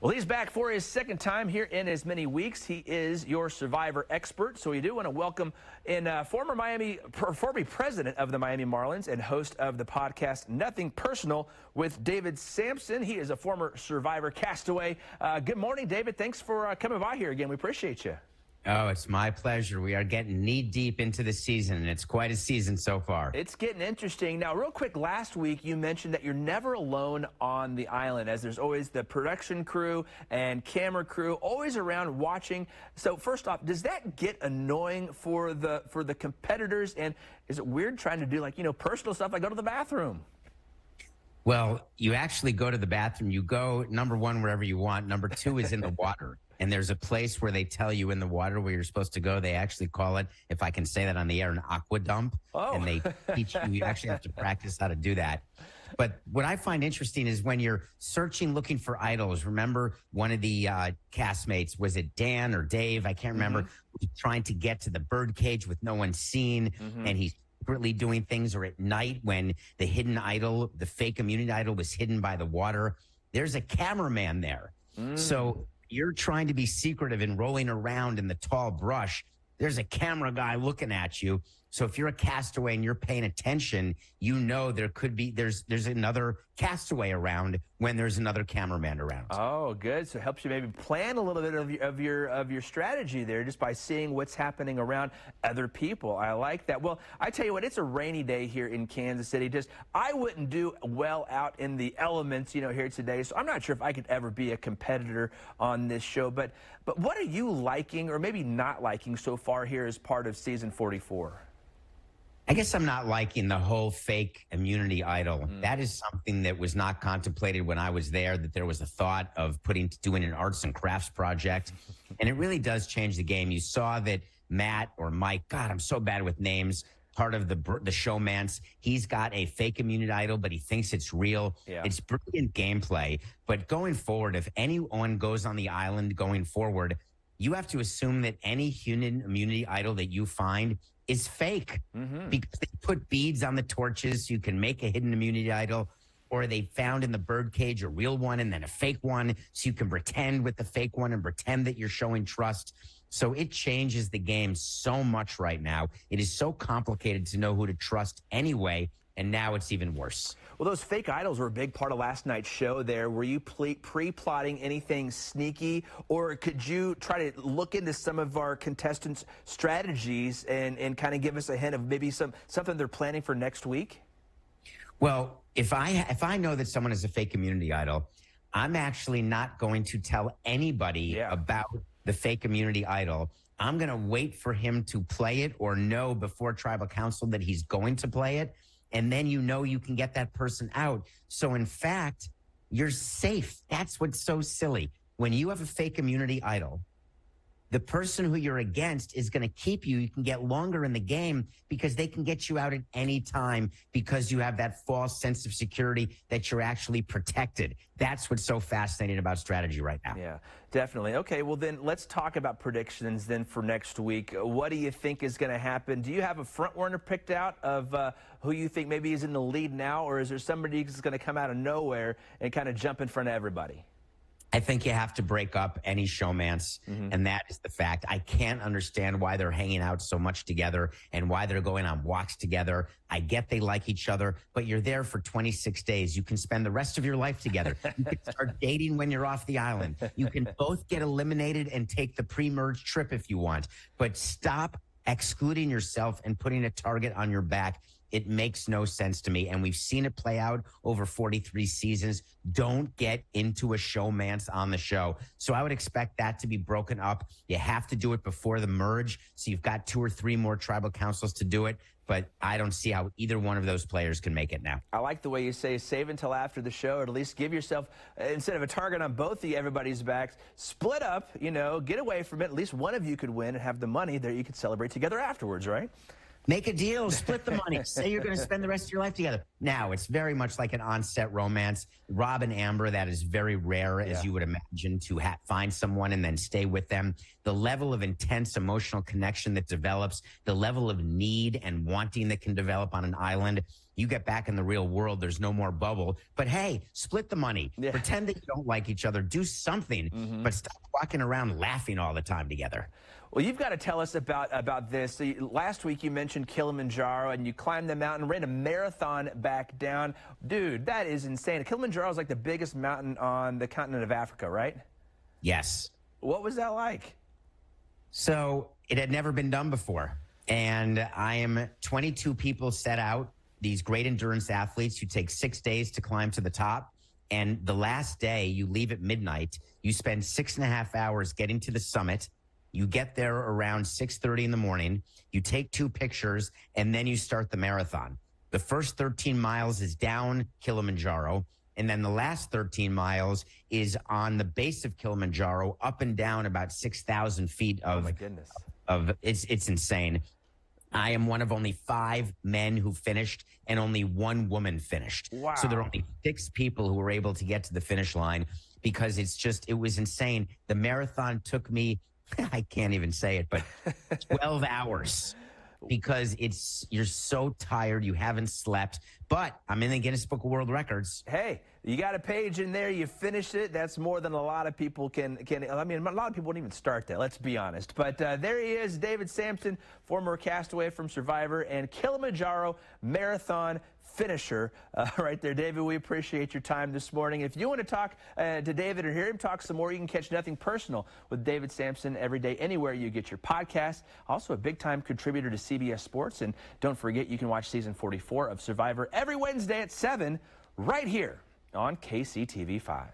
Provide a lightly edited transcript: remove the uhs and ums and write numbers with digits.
Well, he's back for his second time here in as many weeks. He is your survivor expert. So we do want to welcome in former president of the Miami Marlins and host of the podcast Nothing Personal with David Samson. He is a former survivor castaway. Good morning, David. Thanks for coming by here again. We appreciate you. Oh, it's my pleasure. We are getting knee-deep into the season, and it's quite a season so far. It's getting interesting. Now, real quick, last week you mentioned that you're never alone on the island, as there's always the production crew and camera crew always around watching. So first off, does that get annoying for the competitors? And is it weird trying to do, like, personal stuff, like go to the bathroom? Well, you actually go to the bathroom. You go, number one, wherever you want. Number two is in the water. And there's a place where they tell you in the water where you're supposed to go. They actually call it, if I can say that on the air, an aqua dump. Oh. And they teach you, you actually have to practice how to do that. But what I find interesting is when you're searching, looking for idols. Remember one of the castmates, was it Dan or Dave? I can't remember. Was trying to get to the bird cage with no one seen. And he's secretly doing things, or at night when the hidden idol, the fake immunity idol, was hidden by the water. There's a cameraman there. So you're trying to be secretive and rolling around in the tall brush. There's a camera guy looking at you. So if you're a castaway and you're paying attention, you know there's another castaway around when there's another cameraman around. Oh, good. So it helps you maybe plan a little bit of your strategy there just by seeing what's happening around other people. I like that. Well, I tell you what, it's a rainy day here in Kansas City. I wouldn't do well out in the elements, here today. So I'm not sure if I could ever be a competitor on this show. But what are you liking or maybe not liking so far here as part of season 44? I guess I'm not liking the whole fake immunity idol. That is something that was not contemplated when I was there, that there was a thought of doing an arts and crafts project. And it really does change the game. You saw that Matt or Mike, God, I'm so bad with names, part of the showmance, he's got a fake immunity idol, but he thinks it's real. Yeah. It's brilliant gameplay. But going forward, if anyone goes on the island going forward, you have to assume that any human immunity idol that you find is fake, because they put beads on the torches so you can make a hidden immunity idol, or they found in the bird cage a real one and then a fake one so you can pretend with the fake one and pretend that you're showing trust. So it changes the game so much right now. It is so complicated to know who to trust anyway, and now it's even worse. Well, those fake idols were a big part of last night's show there. Were you pre-plotting anything sneaky, or could you try to look into some of our contestants' strategies and kind of give us a hint of maybe something they're planning for next week? Well, if I know that someone is a fake immunity idol, I'm actually not going to tell anybody about the fake immunity idol. I'm going to wait for him to play it or know before tribal council that he's going to play it. And then you can get that person out. So in fact, you're safe. That's what's so silly. When you have a fake immunity idol, the person who you're against is going to keep you. You can get longer in the game because they can get you out at any time because you have that false sense of security that you're actually protected. That's what's so fascinating about strategy right now. Yeah, definitely. Okay, well then let's talk about predictions then for next week. What do you think is going to happen? Do you have a front runner picked out of who you think maybe is in the lead now, or is there somebody who's going to come out of nowhere and kind of jump in front of everybody? I think you have to break up any showmance, and that is the fact. I can't understand why they're hanging out so much together and why they're going on walks together. I get they like each other, but you're there for 26 days. You can spend the rest of your life together. You can start dating when you're off the island. You can both get eliminated and take the pre-merge trip if you want, but stop excluding yourself and putting a target on your back. It makes no sense to me, and we've seen it play out over 43 seasons. Don't get into a showmance on the show. So I would expect that to be broken up. You have to do it before the merge, so you've got 2 or 3 more tribal councils to do it, but I don't see how either one of those players can make it now. I like the way you say save until after the show, or at least give yourself, instead of a target on both everybody's backs, split up, get away from it. At least one of you could win and have the money there. You could celebrate together afterwards, right? Make a deal, split the money, say you're going to spend the rest of your life together. Now, it's very much like an on-set romance. Rob and Amber, that is very rare, as you would imagine, to find someone and then stay with them. The level of intense emotional connection that develops, the level of need and wanting that can develop on an island, You get back in the real world. There's no more bubble. But hey, split the money. Yeah. Pretend that you don't like each other. Do something, but stop walking around laughing all the time together. Well, you've got to tell us about this. So last week you mentioned Kilimanjaro, and you climbed the mountain, ran a marathon back down. Dude, that is insane. Kilimanjaro is like the biggest mountain on the continent of Africa, right? Yes. What was that like? So it had never been done before. And I am 22 people set out, these great endurance athletes who take 6 days to climb to the top. And the last day, you leave at midnight. You spend 6.5 hours getting to the summit. You get there around 6:30 in the morning. You take 2 pictures, and then you start the marathon. The first 13 miles is down Kilimanjaro. And then the last 13 miles is on the base of Kilimanjaro, up and down about 6,000 feet of. Oh, my goodness. It's insane. I am one of only 5 men who finished and only 1 woman finished. Wow. So there are only 6 people who were able to get to the finish line because it was insane. The marathon took me, I can't even say it, but 12 hours because you're so tired. You haven't slept, but I'm in the Guinness Book of World Records. Hey, you got a page in there. You finished it. That's more than a lot of people can. I mean, a lot of people wouldn't even start that. Let's be honest. But there he is, David Samson, former castaway from Survivor and Kilimanjaro marathon finisher right there. David, we appreciate your time this morning. If you want to talk to David or hear him talk some more, you can catch Nothing Personal with David Samson every day, anywhere you get your podcast. Also a big-time contributor to CBS Sports. And don't forget, you can watch season 44 of Survivor every Wednesday at 7 right here on KCTV5.